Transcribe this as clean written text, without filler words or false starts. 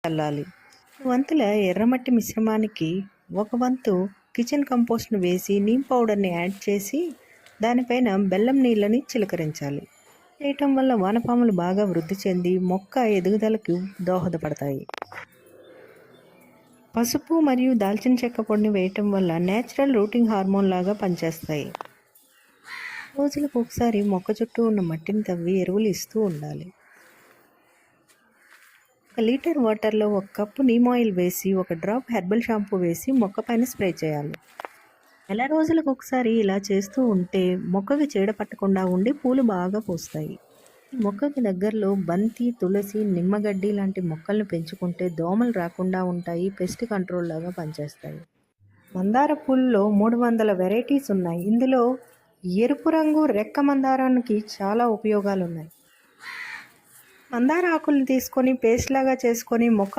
చల్లాలి. వంతుల ఎర్రమట్టి మిశ్రమానికి ఒక వంతు కిచెన్ కంపోస్ట్ను వేసి నీమ్ పౌడర్ని యాడ్ చేసి దానిపైన బెల్లం నీళ్ళని చిలకరించాలి. చేయటం వల్ల వానపాములు బాగా వృద్ధి చెంది మొక్క ఎదుగుదలకు దోహదపడతాయి. పసుపు మరియు దాల్చిన చెక్క పొడిని వేయటం వల్ల నేచురల్ రూటింగ్ హార్మోన్ లాగా పనిచేస్తాయి. రోజులకు ఒకసారి మొక్క చుట్టూ ఉన్న మట్టిని తవ్వి ఎరువులు ఇస్తూ ఉండాలి. 1 లీటర్ వాటర్లో 1 కప్పు నీమ్ ఆయిల్ వేసి 1 డ్రాప్ హెర్బల్ షాంపూ వేసి మొక్క పైన స్ప్రే చేయాలి. నెల రోజులకు ఒకసారి ఇలా చేస్తూ ఉంటే మొక్కకి చీడ పట్టకుండా ఉండి పూలు బాగా పూస్తాయి. మొక్కకి దగ్గరలో బంతి, తులసి, నిమ్మగడ్డి లాంటి మొక్కలను పెంచుకుంటే దోమలు రాకుండా ఉంటాయి, పెస్ట్ కంట్రోల్ లాగా పనిచేస్తాయి. మందార పూల్లో 300 వెరైటీస్ ఉన్నాయి. ఇందులో ఎరుపు రంగు రెక్క మందారానికి చాలా ఉపయోగాలు ఉన్నాయి. మందార ఆకులను తీసుకొని పేస్ట్ లాగా చేసుకొని మొక్క